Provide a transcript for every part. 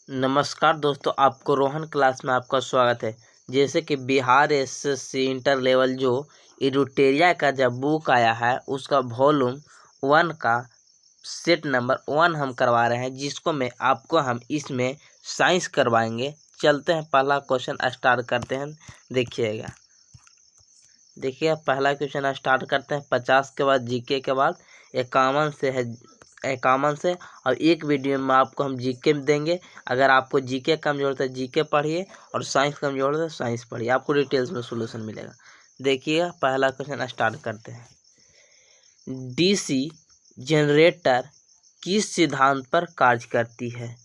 नमस्कार दोस्तों, आपको रोहन क्लास में आपका स्वागत है। जैसे कि बिहार एसएससी इंटर लेवल जो इरुटेरिया का जब बुक आया है उसका वॉल्यूम 1 का सेट नंबर 1 हम करवा रहे हैं, जिसको मैं आपको हम इसमें साइंस करवाएंगे। चलते हैं, पहला क्वेश्चन स्टार्ट करते हैं। देखिए पहला क्वेश्चन स्टार्ट करते हैं। 50 के बाद जीके के बाद 51 से है, 51 से। और एक वीडियो में आपको हम जीके देंगे। अगर आपको जीके कम जरूरत है जीके पढ़िए, और साइंस कम जरूरत है साइंस पढ़िए, आपको डिटेल्स में सोल्यूशन मिलेगा। देखिएगा, पहला क्वेश्चन स्टार्ट करते हैं। डीसी जनरेटर किस सिद्धांत पर कार्य करती है?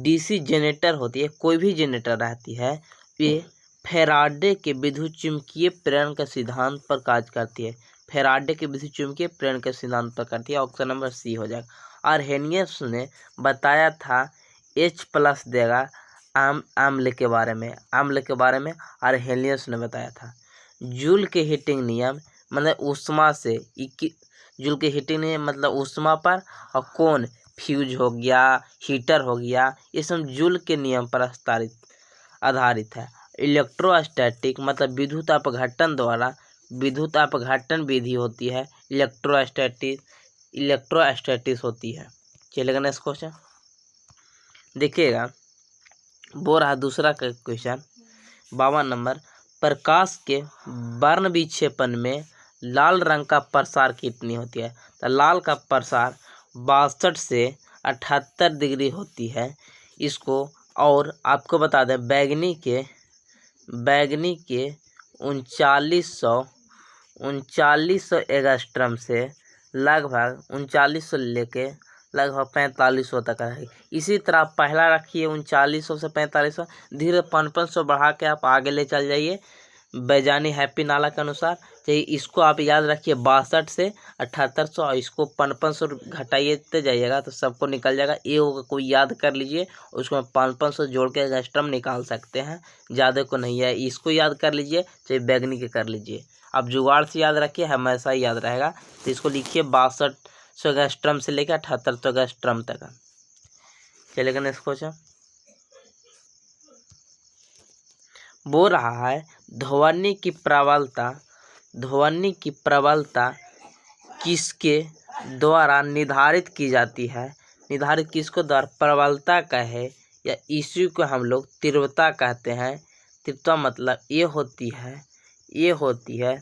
डीसी जनरेटर होती है, कोई भी जनरेटर रहती है, ये फैराडे के विद्युत चुम्बकीय प्रेरण के सिद्धांत पर कार्य करती है। फैराडे के विद्युत चुम्बकीय प्रेरण के सिद्धांत पर करती है। ऑप्शन नंबर सी हो जाएगा। आर्हेनियस ने बताया था H+ देगा अम्ल के बारे में आर्हेनियस ने बताया था। जूल के हीटिंग नियम मतलब ऊष्मा से जूल के हीटिंग नियम मतलब ऊष्मा पर, और कौन फ्यूज हो गया, हीटर हो गया, ये सब जूल के नियम पर आधारित है। इलेक्ट्रोस्टैटिक मतलब विद्युत अपघटन विधि होती है। इलेक्ट्रोस्टैटिक्स होती है। चलेगा नेक्स्ट क्वेश्चन। देखिएगा, वो रहा दूसरा क्वेश्चन 52 नंबर। प्रकाश के वर्ण विक्षेपण में लाल रंग का प्रसार कितनी होती है? तो लाल का प्रसार 62 से 78 डिग्री होती है इसको। और आपको बता दें, बैगनी के 3900 एंगस्ट्रम से लगभग 3900 लेके लगभग 4500 तक है। इसी तरह पहला रखिए 3900 से 4500, धीरे 500 बढ़ा के आप आगे ले चल जाइए बैजानी हैप्पी नाला के अनुसार। चाहिए इसको आप याद रखिए 62 से 7800, और इसको 500 घटाइए जाइएगा तो सबको निकल जाएगा। ये होगा, कोई याद कर लीजिए, उसको 500 जोड़ के एंगस्ट्रम निकाल सकते हैं, ज़्यादा को नहीं है। इसको याद कर लीजिए, चाहे बैगनी के कर लीजिए। आप जुगाड़ से याद रखिए, हमेशा ही याद रहेगा। तो इसको लिखिए 6200 एंगस्ट्रम से लेकर 7800 एंगस्ट्रम तक। चलेगा नेक्स्ट क्वेश्चन। वो रहा है ध्वनि की प्रबलता किसके द्वारा निर्धारित की जाती है? निर्धारित किसको द्वारा? प्रबलता का है, या इसी को हम लोग तीव्रता कहते हैं। तीव्रता मतलब ये होती है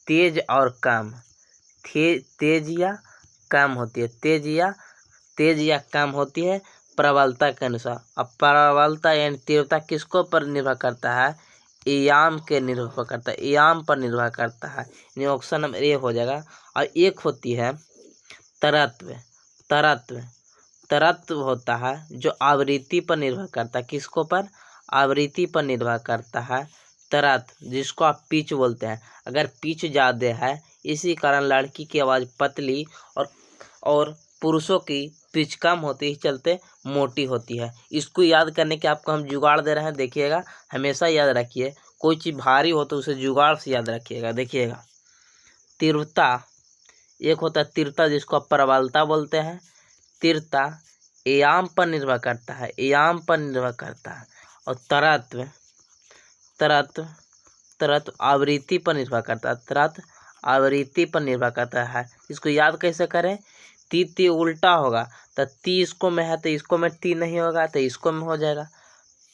तेज और कम, तेज या कम होती है, तेज या कम होती है प्रबलता के अनुसार। अब प्रबलता यानी तीव्रता किसको पर निर्भर करता है? आयाम पर निर्भर करता है। यानी ऑप्शन नंबर ए हो जाएगा। और एक होती है तरत्व होता है जो आवृत्ति पर निर्भर करता है। किसको पर? आवृत्ति पर निर्भर करता है तरत्व, जिसको आप पिच बोलते हैं। अगर पिच ज़्यादा है, इसी कारण लड़की की आवाज़ पतली और पुरुषों की पिच कम होती ही चलते मोटी होती है। इसको याद करने के आपको हम जुगाड़ दे रहे हैं। देखिएगा, हमेशा याद रखिए, कोई चीज़ भारी हो तो उसे जुगाड़ से याद रखिएगा। देखिएगा, तीव्रता एक होता है तीव्रता, जिसको आप प्रबलता बोलते हैं। तीव्रता आयाम पर निर्भर करता है, और तरत्व आवृत्ति पर निर्भर करता है। इसको याद कैसे करें? ती उल्टा होगा तो ती इसको में है तो इसको में ती नहीं होगा, तो इसको में हो जाएगा।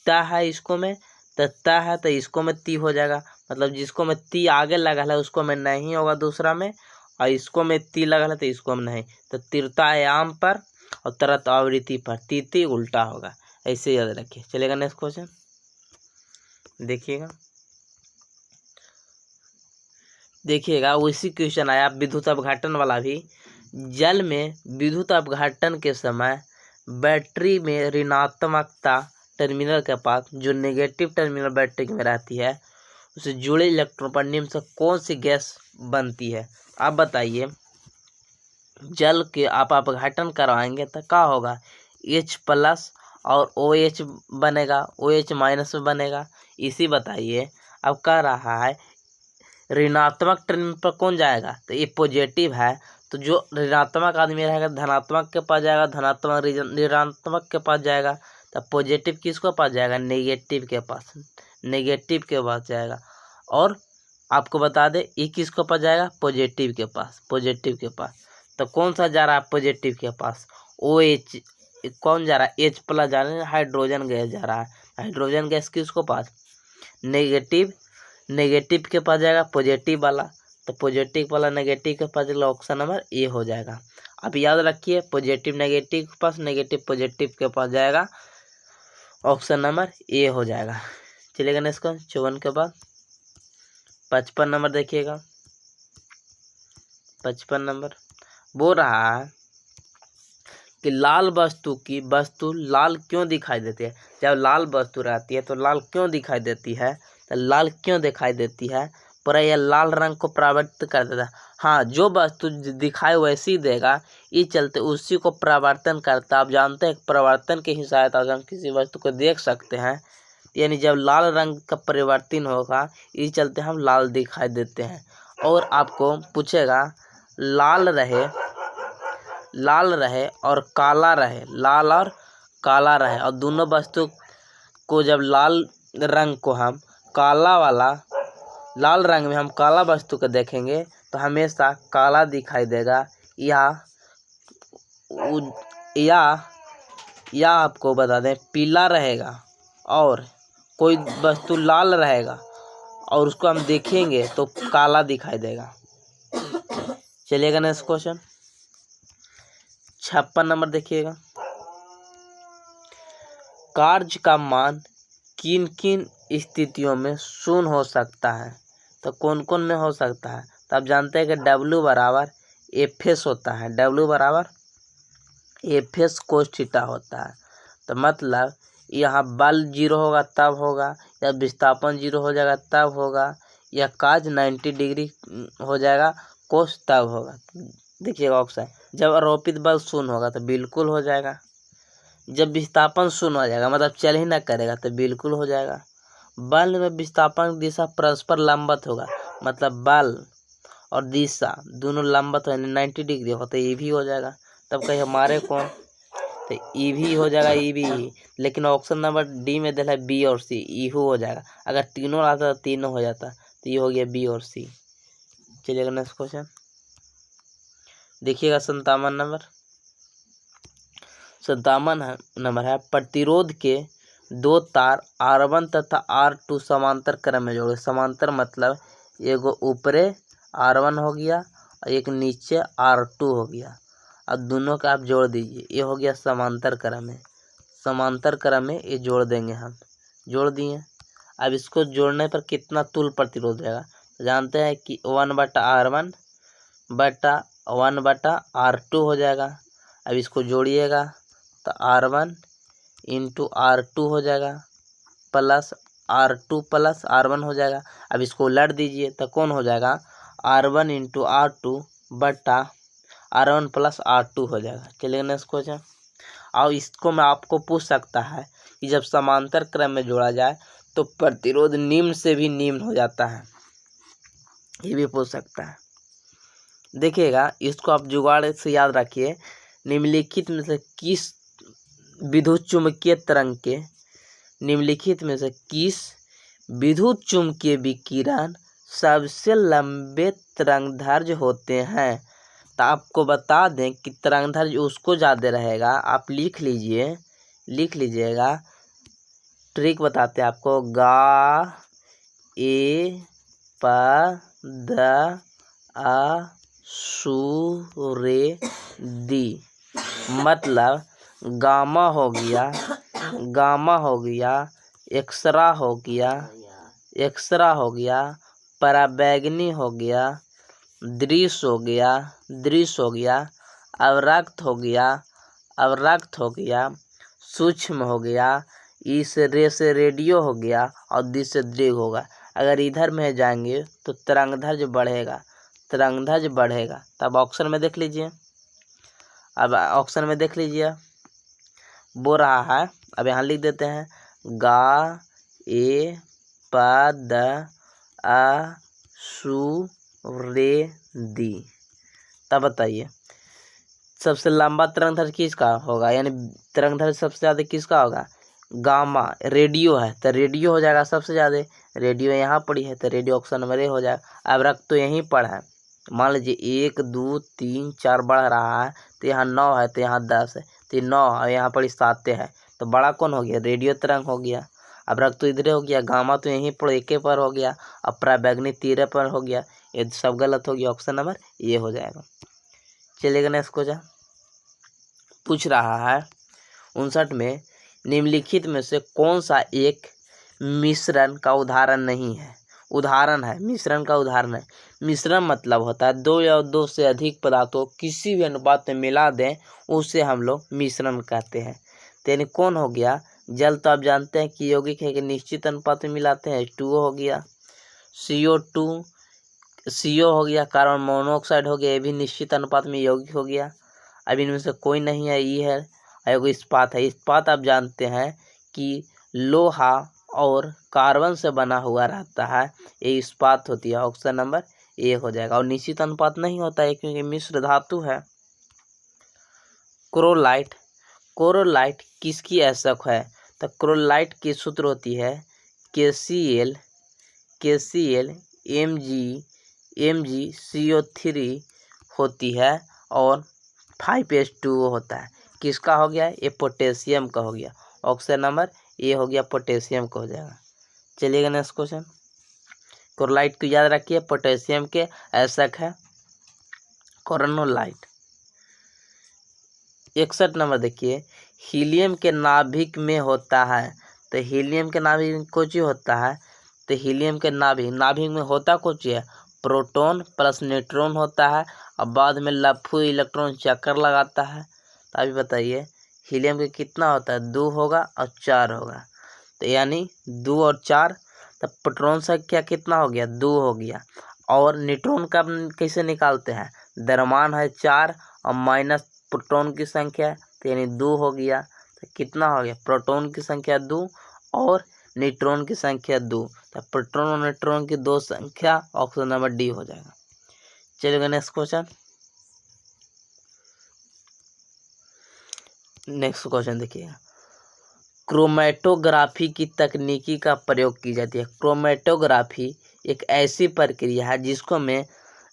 ता है इसको में तो ता है, तो इसको में ती हो जाएगा। मतलब जिसको में ती आगे लगा है उसको में नहीं होगा दूसरा में, और इसको में ती लगा है तो इसको में नहीं। तो तीव्रता आयाम पर और तरत्व आवृत्ति पर, ती उल्टा होगा। ऐसे याद रखिए। चलेगा नेक्स्ट क्वेश्चन। देखिएगा, उसी क्वेश्चन आया विद्युत अपघटन वाला भी। जल में विद्युत अपघटन के समय बैटरी में ऋणात्मकता टर्मिनल के पास, जो नेगेटिव टर्मिनल बैटरी में रहती है, उसे जुड़े इलेक्ट्रॉन पर निम्न से कौन सी गैस बनती है? आप बताइए। जल के आप अपघटन करवाएंगे तो क्या होगा? H+ और OH बनेगा, OH- बनेगा। इसी बताइए। अब कह रहा है ऋणात्मक टर्मिनल पर कौन जाएगा? तो ये पॉजिटिव है, तो जो ऋणात्मक आदमी रहेगा धनात्मक के पास जाएगा, ऋणात्मक के पास जाएगा। तो पॉजिटिव किसको पास जाएगा, नेगेटिव के पास, नेगेटिव के पास जाएगा। और आपको बता दें ये किसको पास जाएगा, पॉजिटिव के पास, पॉजिटिव के पास। तो कौन सा जा रहा है पॉजिटिव के पास, OH, कौन जा रहा है, H प्लस जा रहा है, हाइड्रोजन गैस जा रहा है। हाइड्रोजन गैस किसको पास, नेगेटिव, नेगेटिव के पास जाएगा पॉजिटिव वाला। तो पॉजिटिव वाला नेगेटिव के पास जाएगा, ऑप्शन नंबर ए हो जाएगा। अब याद रखिए पॉजिटिव नेगेटिव के पास, नेगेटिव पॉजिटिव के पास जाएगा, ऑप्शन नंबर ए हो जाएगा। चलेगा ना इसको 54 के बाद 55 नंबर देखिएगा। 55 नंबर बोल रहा है कि लाल वस्तु लाल क्यों दिखाई देती है। जब लाल वस्तु रहती है तो लाल क्यों दिखाई देती है, तो लाल क्यों दिखाई देती है, पर यह लाल रंग को परावर्तित कर देता है। हाँ, जो वस्तु दिखाई वैसी देगा, इस चलते उसी को परावर्तन करता है। आप जानते हैं परावर्तन की ही सहायता से हम किसी वस्तु को देख सकते हैं। यानी जब लाल रंग का परिवर्तन होगा, इस चलते हम लाल दिखाई देते हैं। और आपको पूछेगा लाल रहे और काला रहे, लाल और काला रहे, और दोनों वस्तु को जब लाल रंग को हम लाल रंग में हम काला वस्तु को देखेंगे तो हमेशा काला दिखाई देगा। या आपको बता दें पीला रहेगा और कोई वस्तु लाल रहेगा और उसको हम देखेंगे तो काला दिखाई देगा। चलिएगा नेक्स्ट क्वेश्चन 56 नंबर देखिएगा। कार्य का मान किन किन स्थितियों में शून्य हो सकता है, तो कौन कौन में हो सकता है। तो आप जानते हैं कि W बराबर FS होता है, W बराबर FS cos थीटा होता है। तो मतलब यहाँ बल 0 होगा तब होगा, या विस्थापन 0 हो जाएगा तब होगा, या काज 90 डिग्री हो जाएगा कोस तब होगा। देखिएगा ऑप्शन, जब आरोपित बल शून्य होगा तो बिल्कुल हो जाएगा, जब विस्थापन शून्य हो जाएगा मतलब चल ही ना करेगा तो बिल्कुल हो जाएगा। बल में विस्थापन दिशा परस्पर लंबवत होगा, मतलब बल और दिशा दोनों लंबवत हो 90 डिग्री होगा तो ये भी हो जाएगा। तब कहीं हमारे कौन, तो ई भी हो जाएगा, ई भी। लेकिन ऑप्शन नंबर डी में दिला है बी और सी, ईहू हो जाएगा। अगर तीनों आता तो तीनों हो जाता, तो ये हो गया बी और सी। चलिएगा नेक्स्ट क्वेश्चन देखिएगा 57 नंबर। 57 नंबर है प्रतिरोध के 2 तार R1 तथा R2 समांतर क्रम में जोड़े। समांतर मतलब एगो ऊपरे R1 हो गया और एक नीचे R2 हो गया। अब दोनों का आप जोड़ दीजिए, ये हो गया समांतर क्रम में, समांतर क्रम में ये जोड़ देंगे हम, जोड़ दिए। अब इसको जोड़ने पर कितना तुल प्रतिरोध रहेगा, तो जानते हैं कि 1/R1 बटा 1/R2 हो जाएगा। अब इसको जोड़िएगा तो R1 इंटू R2 हो जाएगा प्लस R2 प्लस R1 हो जाएगा। अब इसको उलट दीजिए तो कौन हो जाएगा, R1 इंटू R2 बटा R1 प्लस R2 हो जाएगा। चलिए नेक्स्ट क्वेश्चन। और इसको मैं आपको पूछ सकता है कि जब समांतर क्रम में जोड़ा जाए तो प्रतिरोध निम्न से भी निम्न हो जाता है, ये भी पूछ सकता है। देखिएगा इसको आप जुगाड़ से याद रखिए, निम्नलिखित में से किस विद्युत चुम्बकीय तरंग के, निम्नलिखित में से किस विद्युत चुम्बकीय विकिरण सबसे लंबे तरंगदैर्घ्य होते हैं। तो आपको बता दें कि तरंगदैर्घ्य उसको ज़्यादा रहेगा, आप लिख लीजिएगा। ट्रिक बताते हैं आपको, गा ए प द आ सू रे दी, मतलब गामा हो गया, एक्सरा हो गया, पराबैंगनी हो गया, दृश्य हो गया, अवरक्त हो गया, सूक्ष्म हो गया, इस रे से रेडियो हो गया और दिस से दीर्घ होगा। अगर इधर में जाएंगे तो तरंगदैर्घ्य बढ़ेगा। तब ऑप्शन में देख लीजिए, अब ऑप्शन में देख लीजिए बोल रहा है। अब यहाँ लिख देते हैं गा ए प द आ सू रे दी। तब बताइए सबसे लंबा तरंगदैर्घ्य किसका होगा, यानी तरंगदैर्घ्य सबसे ज़्यादा किसका होगा, गामा रेडियो है तो रेडियो हो जाएगा सबसे ज़्यादा, रेडियो यहाँ पड़ी है तो रेडियो ऑप्शन नंबर ए हो जाएगा। अब रख तो यहीं पर है, मान लीजिए 1 2 3 4 बढ़ रहा है तो यहाँ 9 है तो यहाँ 10 है तो 9 और यहाँ पर 7 है तो बड़ा कौन हो गया, रेडियो तरंग हो गया। अब रख तो इधर हो गया, गामा तो यहीं पर एक पर हो गया, अब पराबैंगनी 13 पर हो गया, ये सब गलत हो गया, ऑप्शन नंबर ये हो जाएगा। चलिएगा नेक्स्ट क्वेश्चन पूछ रहा है 59 में निम्नलिखित में से कौन सा एक मिश्रण का उदाहरण नहीं है, उदाहरण है मिश्रण का उदाहरण है। मिश्रण मतलब होता है दो या दो से अधिक पदार्थों किसी भी अनुपात में मिला दें उसे हम लोग मिश्रण कहते हैं। तो यानी कौन हो गया, जल तो आप जानते हैं कि यौगिक है कि निश्चित अनुपात में मिलाते हैं, H2O हो गया, CO2 CO हो गया, कार्बन मोनोऑक्साइड हो गया, ये भी निश्चित अनुपात में यौगिक हो गया। अब इनमें से कोई नहीं है, ई है, और इस्पात है। इस्पात आप जानते हैं कि लोहा और कार्बन से बना हुआ रहता है, ये इस्पात होती है, ऑप्शन नंबर ए हो जाएगा। और निश्चित अनुपात नहीं होता है क्योंकि मिश्र धातु है। क्रोलाइट, क्रोलाइट किसकी ऐसक है, तो क्रोलाइट की सूत्र होती है KCl MgCO3 होती है और 5H2O होता है। किसका हो गया, ये पोटेशियम का हो गया, ऑप्शन नंबर ए हो गया, पोटेशियम का हो जाएगा। चलिएगा नेक्स्ट क्वेश्चन, क्लोराइड को याद रखिए, पोटेशियम के ऐसक है क्रोनोलाइट। 61 नंबर देखिए, हीलियम के नाभिक में होता है, तो हीलियम के नाभिक में कुछ होता है, तो हीलियम के नाभिक में होता कुछ है, प्रोटॉन प्लस न्यूट्रॉन होता है, और बाद में लफू इलेक्ट्रॉन चक्कर लगाता है। तो अभी बताइए हीलियम के कितना होता है, 2 होगा और 4 होगा, तो यानी 2 और 4, तो प्रोटॉन संख्या कितना हो गया, 2 हो गया। और न्यूट्रॉन का कैसे निकालते हैं, द्रव्यमान है 4 और माइनस प्रोटॉन की संख्या, तो यानी 2 हो गया। तो कितना हो गया, प्रोटॉन की संख्या 2 और न्यूट्रॉन की संख्या 2, तो प्रोटॉन और न्यूट्रॉन की 2 संख्या, ऑप्शन नंबर डी हो जाएगा। चलिएगा नेक्स्ट क्वेश्चन, नेक्स्ट क्वेश्चन देखिएगा, क्रोमेटोग्राफी की तकनीकी का प्रयोग की जाती है। क्रोमेटोग्राफी एक ऐसी प्रक्रिया है जिसको में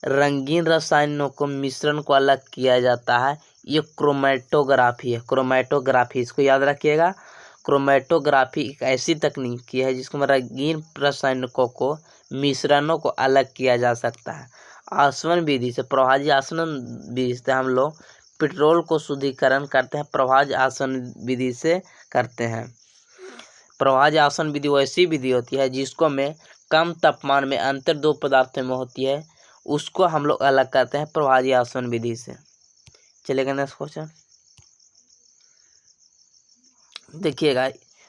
रंगीन रसायनों को मिश्रण को अलग किया जाता है, ये क्रोमेटोग्राफी है। क्रोमेटोग्राफी इसको याद रखिएगा, क्रोमेटोग्राफी एक ऐसी तकनीकी है जिसको में रंगीन रसायनों को मिश्रणों को अलग किया जा सकता है। आसवन विधि से, प्रभाजी आसवन विधि से हम लोग पेट्रोल को शुद्धिकरण करते हैं, प्रभाज आसन विधि से करते हैं। प्रभाज आसन विधि वैसी विधि होती है जिसको में कम तापमान में अंतर 2 पदार्थों में होती है, उसको हम लोग अलग करते हैं प्रभाजी आसन विधि से। चलेगा नेक्स्ट क्वेश्चन देखिएगा,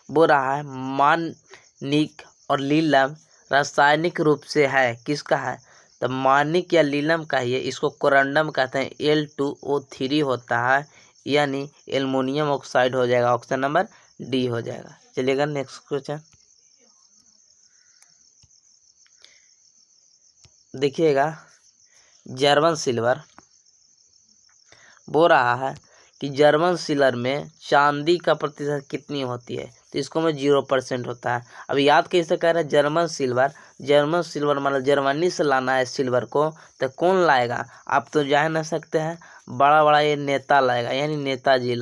बोल रहा है मानिक और लीलम रासायनिक रूप से है, किसका है, तो मानिक या लीलम का ही है, इसको कोरंडम कहते हैं, L2O3 होता है, यानी एल्युमिनियम ऑक्साइड हो जाएगा, ऑप्शन नंबर डी हो जाएगा। चलिएगा नेक्स्ट क्वेश्चन देखिएगा, जर्मन सिल्वर बोल रहा है कि जर्मन सिल्वर में चांदी का प्रतिशत कितनी होती है, तो इसको में 0% होता है। अब याद कैसे कर रहे हैं, जर्मन सिल्वर मतलब जर्मनी से लाना है सिल्वर को, तो कौन लाएगा, आप तो जा नहीं सकते हैं, बड़ा बड़ा ये नेता लाएगा, यानी नेताजी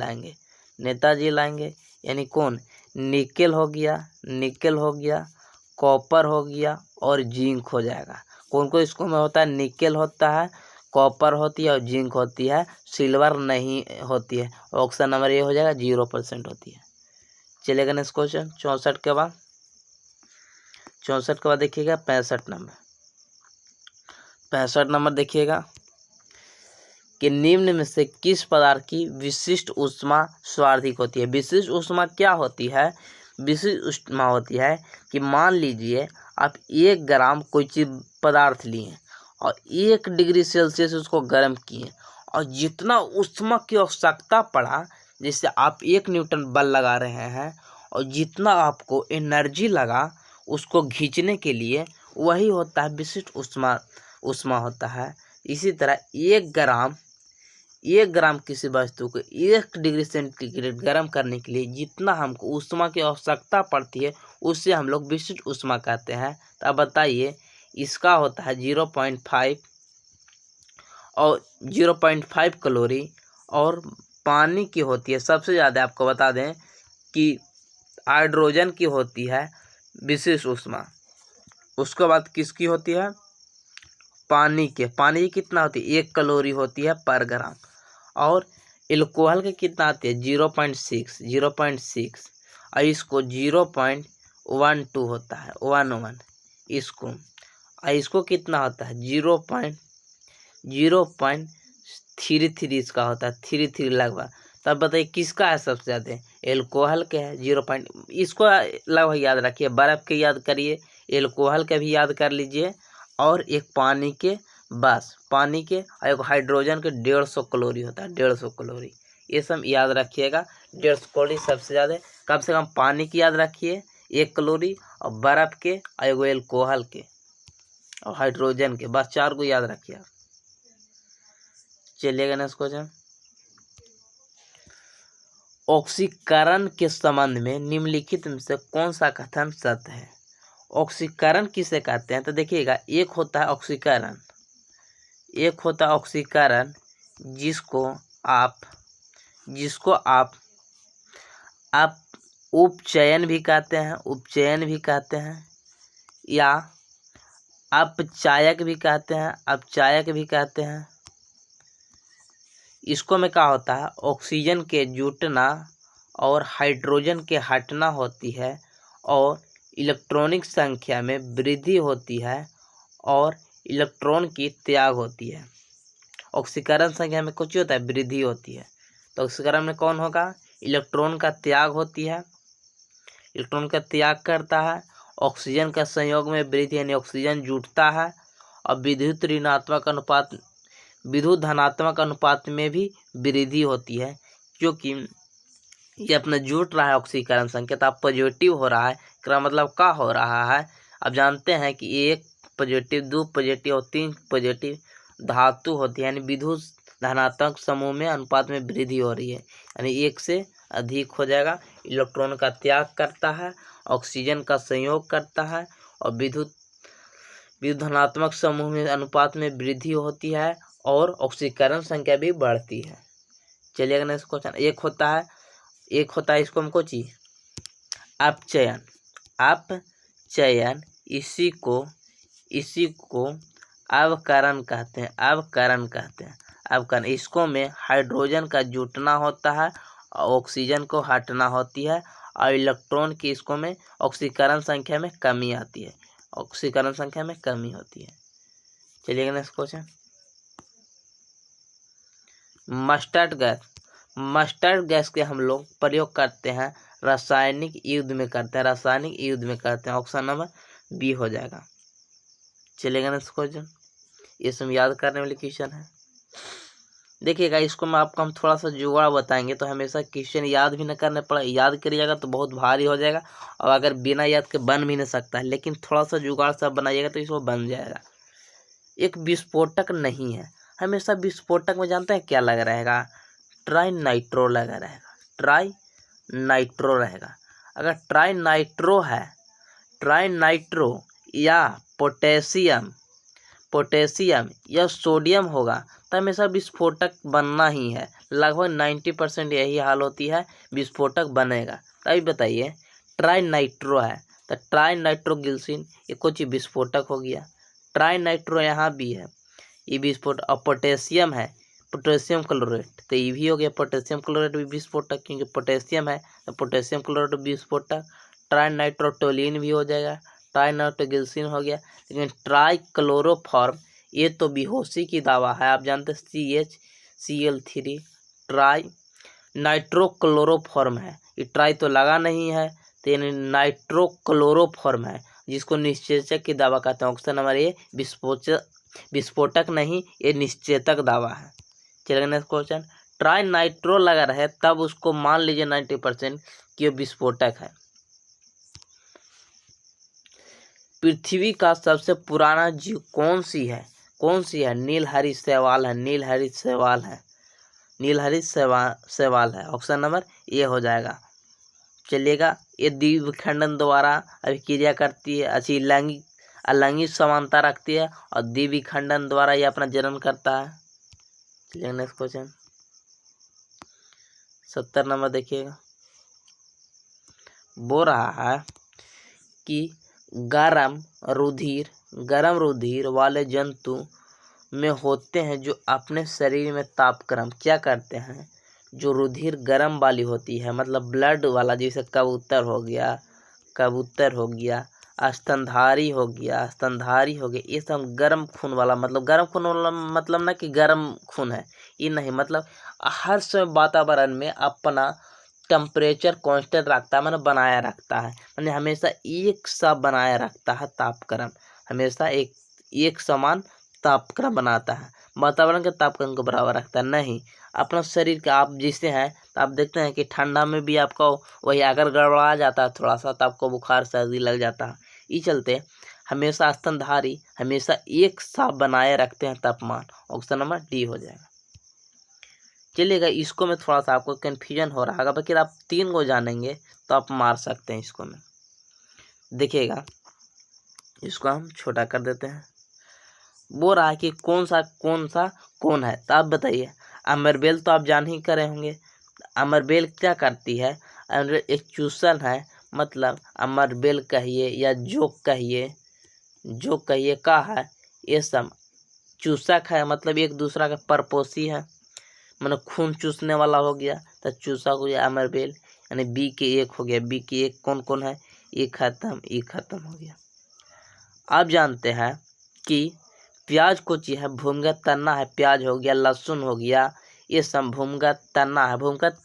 लाएंगे, यानी कौन, निकेल हो गया, कॉपर हो गया और जिंक हो जाएगा। कौन को इसको में होता है, निकेल होता है, कॉपर होती है और जिंक होती है, सिल्वर नहीं होती है, ऑप्शन नंबर ये हो जाएगा, 0% होती है। चलेगा नेक्स्ट क्वेश्चन 64 के बाद देखिएगा 65 नंबर देखिएगा कि निम्न में से किस पदार्थ की विशिष्ट ऊष्मा सर्वाधिक होती है। विशिष्ट ऊष्मा क्या होती है, विशिष्ट ऊष्मा होती है कि मान लीजिए आप 1 ग्राम कोई चीज पदार्थ लिए और 1 डिग्री सेल्सियस उसको गर्म किए, और जितना ऊष्मा की आवश्यकता पड़ा, जैसे आप 1 न्यूटन बल लगा रहे हैं और जितना आपको एनर्जी लगा उसको खींचने के लिए, वही होता है विशिष्ट ऊष्मा होता है। इसी तरह 1 ग्राम 1 ग्राम किसी वस्तु को 1 डिग्री सेंटीग्रेड गर्म करने के लिए जितना हमको ऊष्मा की आवश्यकता पड़ती है उससे हम लोग विशिष्ट ऊष्मा कहते हैं। तो अब बताइए, इसका होता है 0.5 और 0.5 कैलोरी, और पानी की होती है सबसे ज़्यादा, आपको बता दें कि हाइड्रोजन की होती है विशिष्ट ऊष्मा। उसके बाद किसकी होती है? पानी की कितना होती है? 1 कैलोरी होती है पर ग्राम। और एल्कोहल के कितना आती है? 0.6 और इसको 0.12 होता है, 11 इसको। और इसको कितना होता है? 0.33 इसका होता है, 33 लगभग। तब बताइए किसका है सबसे ज़्यादा? एल्कोहल के है 0. इसको लगभग याद रखिए, बर्फ़ के याद करिए, एल्कोहल के भी याद कर लीजिए, और एक पानी के, बस पानी के, और एक हाइड्रोजन के 150 कैलोरी होता है, 150 कैलोरी। ये सब याद रखिएगा, 150 कैलोरी सबसे ज़्यादा। कम से कम पानी की याद रखिए 1 कैलोरी, और बर्फ़ के, और एगो एल्कोहल के, और हाइड्रोजन के, बस 4 को याद रखिए आप। चलिएगा नेक्स्ट क्वेश्चन। ऑक्सीकरण के संबंध में निम्नलिखित में से कौन सा कथन सत्य है? ऑक्सीकरण किसे कहते हैं? तो देखिएगा, एक होता है ऑक्सीकरण जिसको आप उपचयन भी कहते हैं, या अपचायक भी कहते हैं। इसको में क्या होता है? ऑक्सीजन के जुटना और हाइड्रोजन के हटना होती है, और इलेक्ट्रॉनिक संख्या में वृद्धि होती है, और इलेक्ट्रॉन की त्याग होती है। ऑक्सीकरण संख्या में कुछ होता है? वृद्धि होती है। तो ऑक्सीकरण में कौन होगा? इलेक्ट्रॉन का त्याग होती है, इलेक्ट्रॉन का त्याग करता है। ऑक्सीजन का संयोग में वृद्धि यानी ऑक्सीजन जुटता है, और विद्युत धनात्मक अनुपात में भी वृद्धि होती है, क्योंकि ये अपना जुट रहा है ऑक्सीकरण संकेत, अब पॉजिटिव हो रहा है। इसका मतलब क्या हो रहा है? अब जानते हैं कि 1 पॉजिटिव, 2 पॉजिटिव और 3 पॉजिटिव धातु होती है, यानी विद्युत धनात्मक समूह में अनुपात में वृद्धि हो रही है, यानी 1 से अधिक हो जाएगा। इलेक्ट्रॉन का त्याग करता है, ऑक्सीजन का संयोग करता है, और विद्युत धनात्मक समूह में अनुपात में वृद्धि होती है, और ऑक्सीकरण संख्या भी बढ़ती है। चलिए अगला नेक्स्ट क्वेश्चन। एक होता है इसको हमको चीज अपचयन, इसी को अवकरण कहते हैं। अवकरण, इसको में हाइड्रोजन का जुटना होता है, और ऑक्सीजन को हटना होती है, और इलेक्ट्रॉन की इसको में ऑक्सीकरण संख्या में कमी आती है, चलिए नेक्स्ट क्वेश्चन। मस्टर्ड गैस के हम लोग प्रयोग करते हैं रासायनिक युद्ध में करते हैं। ऑप्शन नंबर बी हो जाएगा। चलेगा नेक्स्ट क्वेश्चन। ये सब याद करने वाली क्वेश्चन है। देखिएगा, इसको मैं आपको हम थोड़ा सा जुगाड़ बताएंगे, तो हमेशा क्वेश्चन याद भी न करने पड़े, याद करिएगा तो बहुत भारी हो जाएगा, और अगर बिना याद के बन भी नहीं सकता है, लेकिन थोड़ा सा जुगाड़ सब बनाइएगा तो इसको बन जाएगा। एक विस्फोटक नहीं है, हमेशा विस्फोटक में जानते हैं क्या लगा रहेगा? ट्राई नाइट्रो लगा रहेगा, अगर ट्राई नाइट्रो या पोटेशियम या सोडियम होगा तो हमेशा विस्फोटक बनना ही है। लगभग 90% यही हाल होती है, विस्फोटक बनेगा। तभी बताइए, ट्राई नाइट्रो है तो ट्राई नाइट्रोग्लिसरीन, ये कुछ विस्फोटक हो गया। ट्राई नाइट्रो यहाँ भी है, ये विस्फोटक। और पोटेशियम है, पोटेशियम क्लोराइड, तो ये भी हो गया पोटेशियम क्लोराइड भी विस्फोटक, क्योंकि पोटेशियम है तो पोटेशियम क्लोराइड विस्फोटक। ट्राई नाइट्रोटोलिन भी हो जाएगा, ट्राई नाइट्रोग्लिसरीन हो गया। लेकिन ट्राई क्लोरोफॉर्म, ये तो बेहोशी की दवा है, आप जानते हैं, CHCl3 ट्राई नाइट्रोक्लोरोफॉर्म है। ये ट्राई तो लगा नहीं है, तो ये नाइट्रोक्लोरोफॉर्म है, जिसको निश्चेचक की दवा कहते हैं। ऑप्शन नंबर ए विस्फोटक नहीं, ये निश्चेतक दवा है। चलिए नेक्स्ट क्वेश्चन। ट्राई नाइट्रो लगा रहे तब उसको मान लीजिए 90% कि ये विस्फोटक है। पृथ्वी का सबसे पुराना जीव कौन सी है? नीलहरी शैवाल है। नीलहरित शैवाल है। ऑप्शन नंबर ए हो जाएगा। चलिएगा, ये द्विविखंडन द्वारा अभिक्रिया करती है, अच्छी अलैंगिक समानता रखती है और द्विविखंडन द्वारा ये अपना जनन करता है। चलिए नेक्स्ट क्वेश्चन 70 नंबर देखिएगा। बोल रहा है कि गरम रुधिर वाले जंतु में होते हैं जो अपने शरीर में तापक्रम क्या करते हैं, जो रुधिर गर्म वाली होती है, मतलब ब्लड वाला, जैसे कबूतर हो गया, स्तनधारी हो गया, ये सब गर्म खून वाला, मतलब गर्म खून वाला मतलब ना कि गर्म खून है, ये नहीं, मतलब हर समय वातावरण में अपना टेम्परेचर कांस्टेंट रखता है, मतलब बनाया रखता है, यानी हमेशा एक सा बनाया रखता है तापक्रम, हमेशा एक समान तापक्रम बनाता है, वातावरण के तापक्रम को बराबर रखता है। नहीं, अपना शरीर का आप जिससे हैं तो आप देखते हैं कि ठंडा में भी आपको वही अगर गड़बड़ा जाता है थोड़ा सा तो आपको बुखार सर्दी लग जाता है। इस चलते हमेशा स्तनधारी हमेशा एक सा बनाए रखते हैं तापमान। ऑप्शन नंबर डी हो जाएगा। चलिएगा, इसको में थोड़ा सा आपको कन्फ्यूजन हो रहा है, बाकी आप 3 को जानेंगे तो आप मार सकते हैं इसको में। देखिएगा, इसको हम छोटा कर देते हैं। बोल रहा है कि कौन सा कौन है, तो आप बताइए। अमरबेल तो आप जान ही करे होंगे। अमरबेल क्या करती है, एक चूसन है, मतलब अमरबेल कहिए या जोक कहिए का है, ये सब चूसक है, मतलब एक दूसरा का परपोषी है, मतलब खून चूसने वाला हो गया तो चूसक हो गया अमरबेल, यानी बी के एक हो गया। बी के एक कौन है, ये खत्म हो गया। आप जानते हैं कि प्याज को है भूमिगत तना है, प्याज हो गया, लहसुन हो गया, ये सब भूमिगत तना है। भूमिगत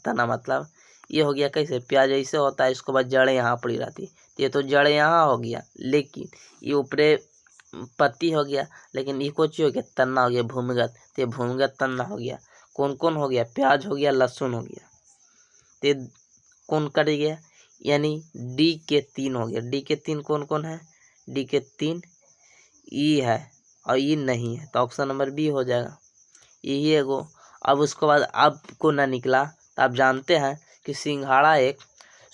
तना मतलब ये हो गया कैसे, प्याज ऐसे होता है, इसके बाद जड़ें यहाँ पड़ी रहती, ये तो जड़ें यहाँ हो गया, लेकिन ये ऊपरे पत्ती हो गया, लेकिन ये कुछ हो गया तना हो गया भूमिगत, तो ये भूमिगत तना हो गया। कौन हो गया, प्याज हो गया, लहसुन हो गया, तो कौन कट गया, यानी डी के 3 हो गया। डी के 3 कौन है, डी के 3 ई है और ये नहीं है, तो ऑप्शन नंबर बी हो जाएगा। यही एगो। अब उसके बाद आपको ना निकला तो आप जानते हैं कि सिंघाड़ा एक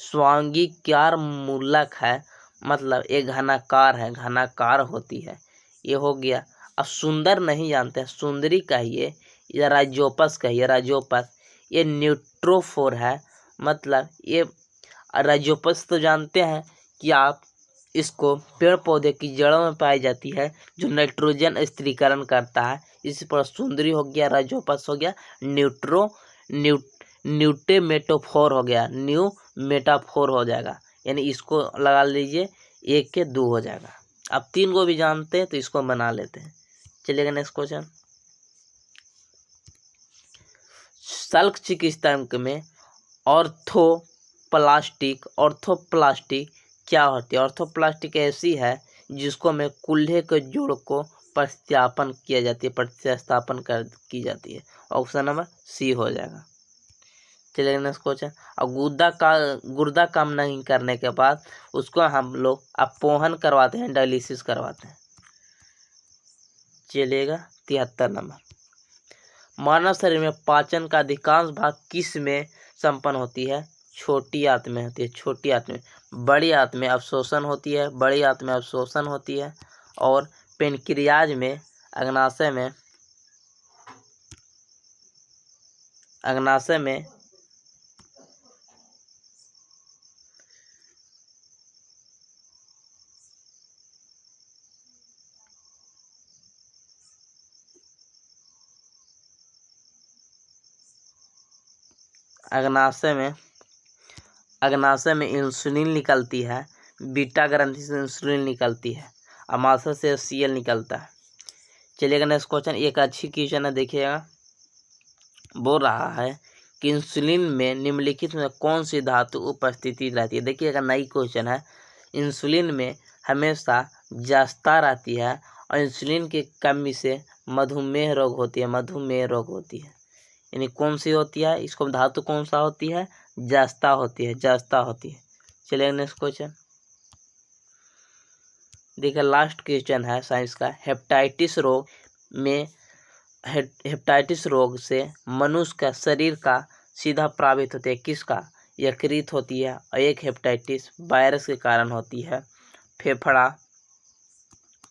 स्वांगिकार मूलक है, मतलब एक घनाकार होती है, ये हो गया। अब सुंदर नहीं जानते हैं, सुंदरी कहिए या राइजोपस कहिए, ये न्यूट्रोफोर है, मतलब ये राइजोपस तो जानते हैं कि आप इसको पेड़ पौधे की जड़ों में पाई जाती है, जो नाइट्रोजन स्थिरीकरण करता है। इसी पर सुंदरी हो गया, राइजोपस हो गया, न्यूटेमेटोफोर हो गया, न्यू मेटाफोर हो जाएगा, यानी इसको लगा लीजिए 1 के 2 हो जाएगा। अब 3 को भी जानते हैं तो इसको बना लेते हैं। चलिएगा नेक्स्ट क्वेश्चन। शल्क चिकित्सा में ऑर्थोप्लास्टिक क्या होती है। ऑर्थोप्लास्टिक ऐसी है जिसको में कूल्हे के जोड़ को प्रतिस्थापन की जाती है। ऑप्शन नंबर सी हो जाएगा। चलिए नेक्स्ट क्वेश्चन। और गुर्दा काम नहीं करने के बाद उसको हम लोग अपोहन करवाते हैं, डायलिसिस करवाते हैं। चलिएगा 73 नंबर। मानव शरीर में पाचन का अधिकांश भाग किस में संपन्न होती है, छोटी आंत में होती है। छोटी आंत में, बड़ी आंत में अवशोषण होती है, और पेनक्रियाज में, अग्नाशय में अग्नाशय में इंसुलिन निकलती है, बीटा ग्रंथि से इंसुलिन निकलती है, अमाशय से सीएल निकलता है। चलिएगा नेक्स्ट क्वेश्चन। एक अच्छी क्वेश्चन है, देखिएगा। बोल रहा है कि इंसुलिन में निम्नलिखित में कौन सी धातु उपस्थिति रहती है। देखिएगा, नई क्वेश्चन है। इंसुलिन में हमेशा जस्ता रहती है, और इंसुलिन की कमी से मधुमेह रोग होती है। यानी कौन सी होती है, इसको धातु कौन सा होती है, जस्ता होती है। चलिए नेक्स्ट क्वेश्चन। देखिए लास्ट क्वेश्चन है साइंस का। हेपेटाइटिस रोग में हेपेटाइटिस रोग से मनुष्य का शरीर का सीधा प्रभावित होती है। किसका? यकृत होती है और एक हेपेटाइटिस वायरस के कारण होती है।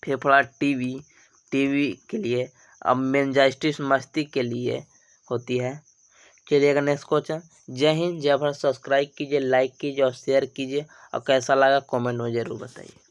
फेफड़ा टीबी के लिए, अब मेनिंजाइटिस मस्तिष्क के लिए होती है। चलिए अगर नेक्स्ट क्वेश्चन। जय हिंद, जय भारत। सब्सक्राइब कीजिए, लाइक कीजिए और शेयर कीजिए और कैसा लगा कमेंट में ज़रूर बताइए।